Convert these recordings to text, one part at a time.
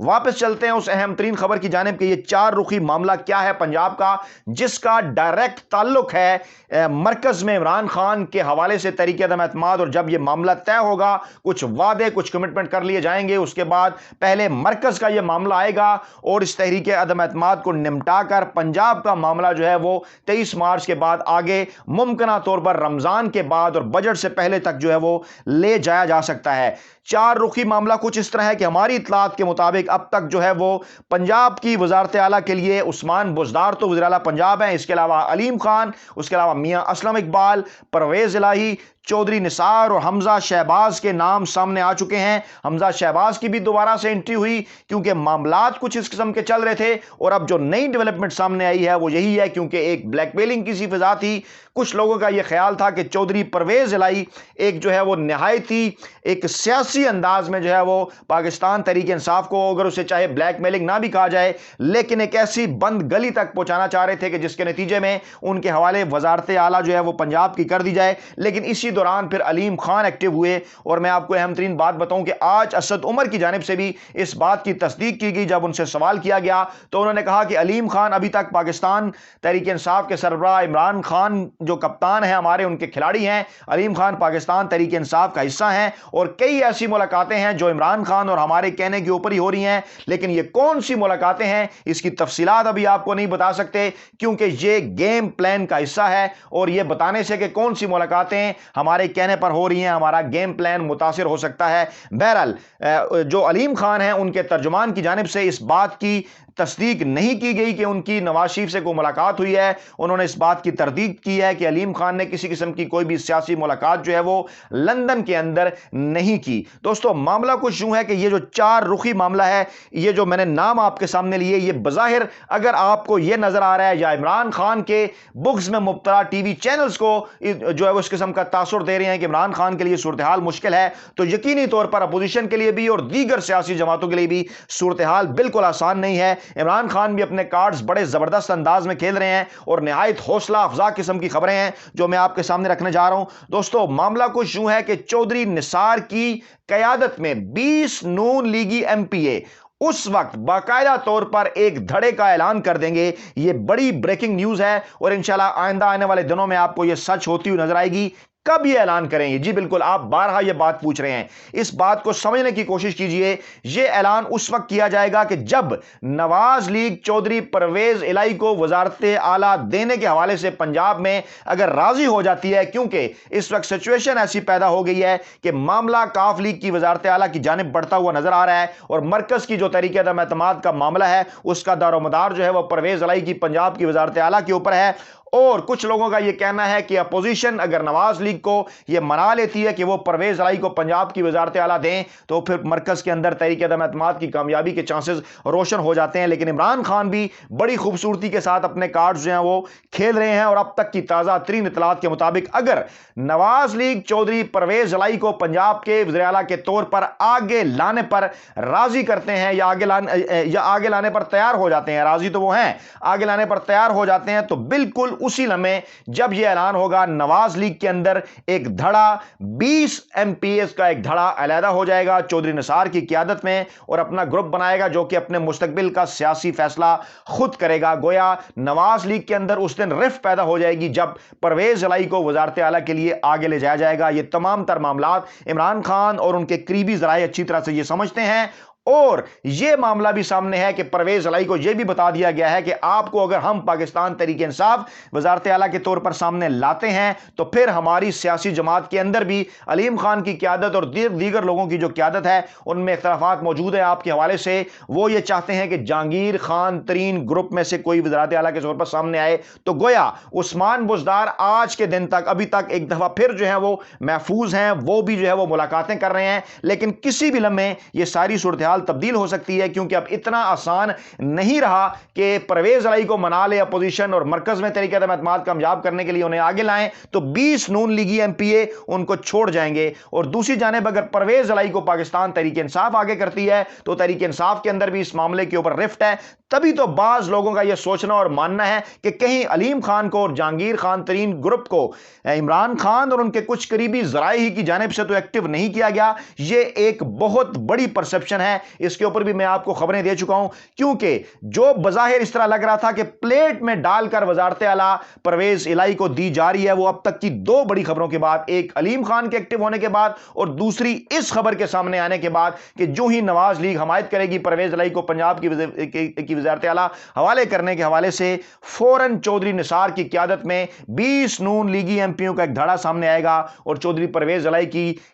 واپس چلتے ہیں اس اہم ترین خبر کی جانب کہ یہ چار رخی معاملہ کیا ہے پنجاب کا، جس کا ڈائریکٹ تعلق ہے مرکز میں عمران خان کے حوالے سے تحریک عدم اعتماد، اور جب یہ معاملہ طے ہوگا، کچھ وعدے کچھ کمٹمنٹ کر لیے جائیں گے، اس کے بعد پہلے مرکز کا یہ معاملہ آئے گا اور اس تحریک عدم اعتماد کو نمٹا کر پنجاب کا معاملہ جو ہے وہ 23 مارچ کے بعد آگے ممکنہ طور پر رمضان کے بعد اور بجٹ سے پہلے تک جو ہے وہ لے جایا جا سکتا ہے۔ چار رخی معاملہ کچھ اس طرح ہے کہ ہماری اطلاعات کے مطابق اب تک جو ہے وہ پنجاب کی وزارت اعلیٰ کے لیے عثمان بزدار تو وزیر اعلیٰ پنجاب ہیں، اس کے علاوہ علیم خان، اس کے علاوہ میاں اسلم اقبال، پرویز الہی، چودھری نثار اور حمزہ شہباز کے نام سامنے آ چکے ہیں۔ حمزہ شہباز کی بھی دوبارہ سے انٹری ہوئی کیونکہ معاملات کچھ اس قسم کے چل رہے تھے، اور اب جو نئی ڈیولپمنٹ سامنے آئی ہے وہ یہی ہے، کیونکہ ایک بلیک میلنگ کی سی فضا تھی۔ کچھ لوگوں کا یہ خیال تھا کہ چودھری پرویز الہی ایک جو ہے وہ نہایتی ایک سیاسی انداز میں جو ہے وہ پاکستان تحریک انصاف کو، اگر اسے چاہے بلیک میلنگ نہ بھی کہا جائے، لیکن ایک ایسی بند گلی تک پہنچانا چاہ رہے تھے کہ جس کے نتیجے میں ان کے حوالے وزارت اعلیٰ جو ہے وہ پنجاب کی کر دی جائے۔ لیکن اسی دوران پھر علیم خان ایکٹیو ہوئے، اور میں آپ کو اہم ترین بات بتاؤں کہ آج اسد عمر کی جانب سے بھی اس بات کی تصدیق کی گئی۔ جب ان سے سوال کیا گیا تو انہوں نے کہا کہ علیم خان ابھی تک پاکستان تحریک انصاف کے سربراہ عمران خان جو کپتان ہیں ہمارے، ان کے کھلاڑی ہیں، علیم خان پاکستان تحریک انصاف کا حصہ ہیں، اور کئی ایسی ملاقاتیں ہیں جو عمران خان اور ہمارے کہنے کے اوپر ہی ہو رہی ہیں، لیکن یہ کون سی ملاقاتیں ہیں اس کی تفصیلات ابھی آپ کو نہیں بتا سکتے، کیونکہ یہ گیم پلان کا حصہ ہے، اور یہ بتانے سے کہ کون سی ملاقاتیں ہمارے کہنے پر ہو رہی ہیں ہمارا گیم پلان متاثر ہو سکتا ہے۔ بہرحال جو علیم خان ہیں ان کے ترجمان کی جانب سے اس بات کی تصدیق نہیں کی گئی کہ ان کی نواز شریف سے کوئی ملاقات ہوئی ہے۔ انہوں نے اس بات کی تردید کی ہے کہ علیم خان نے کسی قسم کی کوئی بھی سیاسی ملاقات جو ہے وہ لندن کے اندر نہیں کی۔ دوستو معاملہ کچھ یوں ہے کہ یہ جو چار رخی معاملہ ہے، یہ جو میں نے نام آپ کے سامنے لیے، یہ بظاہر اگر آپ کو یہ نظر آ رہا ہے یا عمران خان کے بغض میں مبتلا ٹی وی چینلز کو جو ہے وہ اس قسم کا تاثر دے رہے ہیں کہ عمران خان کے لیے صورتحال مشکل ہے، تو یقینی طور پر اپوزیشن کے لیے بھی اور دیگر سیاسی جماعتوں کے لیے بھی صورتحال بالکل آسان نہیں ہے۔ عمران خان بھی اپنے کارڈز بڑے زبردست انداز میں کھیل رہے ہیں، اور نہایت حوصلہ افزا قسم کی خبریں ہیں جو میں آپ کے سامنے رکھنے جا رہا ہوں۔ دوستو معاملہ کچھ یوں ہے کہ چودھری نثار کی قیادت میں 20 نون لیگی ایم پی اے اس وقت باقاعدہ طور پر ایک دھڑے کا اعلان کر دیں گے۔ یہ بڑی بریکنگ نیوز ہے، اور انشاءاللہ آئندہ آنے والے دنوں میں آپ کو یہ سچ ہوتی ہوئی نظر آئے گی۔ کب یہ اعلان کریں گے؟ جی بالکل، آپ بارہا یہ بات پوچھ رہے ہیں، اس بات کو سمجھنے کی کوشش کیجئے۔ یہ اعلان اس وقت کیا جائے گا کہ جب نواز لیگ چودھری پرویز الہی کو وزارت اعلیٰ دینے کے حوالے سے پنجاب میں اگر راضی ہو جاتی ہے، کیونکہ اس وقت سچویشن ایسی پیدا ہو گئی ہے کہ معاملہ کاف لیگ کی وزارت اعلیٰ کی جانب بڑھتا ہوا نظر آ رہا ہے، اور مرکز کی جو تحریک عدم اعتماد کا معاملہ ہے اس کا دار و مدار جو ہے وہ پرویز الہی کی پنجاب کی وزارت اعلیٰ کے اوپر ہے۔ اور کچھ لوگوں کا یہ کہنا ہے کہ اپوزیشن اگر نواز لیگ کو یہ منا لیتی ہے کہ وہ پرویز الہی کو پنجاب کی وزارت اعلیٰ دیں، تو پھر مرکز کے اندر تحریک عدم اعتماد کی کامیابی کے چانسز روشن ہو جاتے ہیں۔ لیکن عمران خان بھی بڑی خوبصورتی کے ساتھ اپنے کارڈز جو ہیں وہ کھیل رہے ہیں، اور اب تک کی تازہ ترین اطلاعات کے مطابق اگر نواز لیگ چودھری پرویز الہی کو پنجاب کے وزیر اعلیٰ کے طور پر آگے لانے پر راضی کرتے ہیں، یا آگے لانے پر تیار ہو جاتے ہیں، راضی تو وہ ہیں، آگے لانے پر تیار ہو جاتے ہیں، تو بالکل اسی لمحے جب یہ اعلان ہوگا نواز لیگ کے اندر ایک دھڑا 20 ایم پی ایس کا ایک دھڑا علیحدہ ہو جائے گا چودھری نثار کی قیادت میں، اور اپنا گروپ بنائے گا جو کہ اپنے مستقبل کا سیاسی فیصلہ خود کرے گا۔ گویا نواز لیگ کے اندر اس دن رفت پیدا ہو جائے گی جب پرویز الہی کو وزارت اعلیٰ کے لیے آگے لے جایا جائے گا۔ یہ تمام تر معاملات عمران خان اور ان کے قریبی ذرائع اچھی طرح سے یہ سمجھتے ہیں، اور یہ معاملہ بھی سامنے ہے کہ پرویز الہی کو یہ بھی بتا دیا گیا ہے کہ آپ کو اگر ہم پاکستان تحریک انصاف وزارت اعلیٰ کے طور پر سامنے لاتے ہیں تو پھر ہماری سیاسی جماعت کے اندر بھی علیم خان کی قیادت اور دیگر لوگوں کی جو قیادت ہے ان میں اختلافات موجود ہیں آپ کے حوالے سے۔ وہ یہ چاہتے ہیں کہ جہانگیر خان ترین گروپ میں سے کوئی وزارت اعلیٰ کے طور پر سامنے آئے، تو گویا عثمان بزدار آج کے دن تک ابھی تک ایک دفعہ پھر جو ہے وہ محفوظ ہیں، وہ بھی جو ہے وہ ملاقاتیں کر رہے ہیں، لیکن کسی بھی لمحے یہ ساری صورتحال تبدیل ہو سکتی ہے، کیونکہ اب اتنا آسان نہیں رہا کہ پرویز الہی کو منا لے اپوزیشن اور مرکز میں تحریک عدم اعتماد کامیاب کرنے کے لیے انہیں آگے لائیں، تو 20 نون لیگی ایم پی اے ان کو چھوڑ جائیں گے۔ اور دوسری جانب اگر پرویز الہی کو پاکستان تحریک انصاف آگے کرتی ہے تو تحریک انصاف کے اندر بھی اس معاملے کے اوپر رفت ہے۔ تبھی تو بعض لوگوں کا یہ سوچنا اور ماننا ہے کہ کہیں علیم خان کو اور جہانگیر خان ترین گروپ کو عمران خان اور ان کے کچھ قریبی ذرائع ہی کی جانب سے تو ایکٹیو نہیں کیا گیا۔ یہ ایک بہت بڑی پرسپشن ہے اس کے اوپر بھی میں آپ کو خبریں دے چکا ہوں، کیونکہ جو بظاہر اس طرح لگ رہا تھا کہ پلیٹ میں ڈال کر وزارت اعلیٰ پرویز الہی کو دی جا رہی ہے، وہ اب تک کی دو بڑی خبروں کے بعد، ایک علیم خان کے ایکٹیو ہونے کے بعد اور دوسری اس خبر کے سامنے آنے کے بعد کہ جو ہی نواز لیگ حمایت کرے گی پرویز الہی کو پنجاب کی وزارت اعلیٰ حوالے کرنے کے حوالے سے، فوراً چودھری نثار کی قیادت میں 20 نون لیگی ایم پیوں کا ایک دھڑا سامنے آئے گا اور چودھری پرویز الہی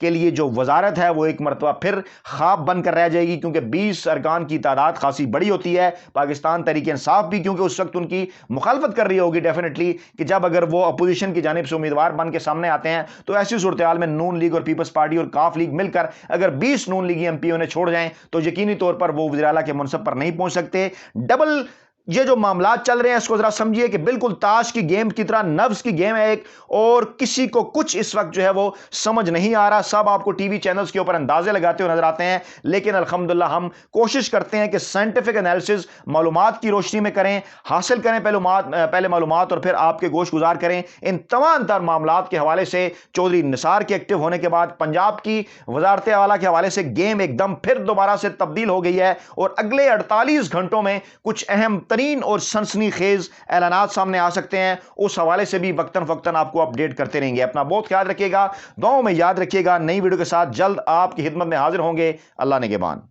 کے لیے جو وزارت ہے وہ ایک مرتبہ پھر خواب بن کر رہ جائے گی، کیونکہ 20 ارکان کی تعداد خاصی بڑی ہوتی ہے۔ پاکستان تحریک انصاف بھی کیونکہ اس وقت ان کی مخالفت کر رہی ہوگی ڈیفینیٹلی کہ جب اگر وہ اپوزیشن کی جانب سے امیدوار بن کے سامنے آتے ہیں تو ایسی صورتحال میں نون لیگ اور پیپلز پارٹی اور کاف لیگ مل کر اگر 20 نون لیگی ایم پیوں نے چھوڑ جائیں تو یقینی طور پر وہ وزیر اعلیٰ کے منصب پر نہیں پہنچ سکتے۔ ڈبل یہ جو معاملات چل رہے ہیں اس کو ذرا سمجھیے کہ بالکل تاش کی گیم کی طرح، نفس کی گیم ہے ایک، اور کسی کو کچھ اس وقت جو ہے وہ سمجھ نہیں آ رہا۔ سب آپ کو ٹی وی چینلز کے اوپر اندازے لگاتے ہوئے نظر آتے ہیں، لیکن الحمدللہ ہم کوشش کرتے ہیں کہ سائنٹیفک انالیسز معلومات کی روشنی میں کریں، حاصل کریں پہلے معلومات اور پھر آپ کے گوش گزار کریں۔ ان تمام تر معاملات کے حوالے سے چودھری نثار کے ایکٹیو ہونے کے بعد پنجاب کی وزارت اعلیٰ کے حوالے سے گیم ایک دم پھر دوبارہ سے تبدیل ہو گئی ہے، اور اگلے 48 گھنٹوں میں کچھ اہم ترین اور سنسنی خیز اعلانات سامنے آ سکتے ہیں۔ اس حوالے سے بھی وقتاً فوقتاً آپ کو اپڈیٹ کرتے رہیں گے۔ اپنا بہت خیال رکھیے گا، دعاؤں میں یاد رکھیے گا۔ نئی ویڈیو کے ساتھ جلد آپ کی خدمت میں حاضر ہوں گے۔ اللہ نگہبان۔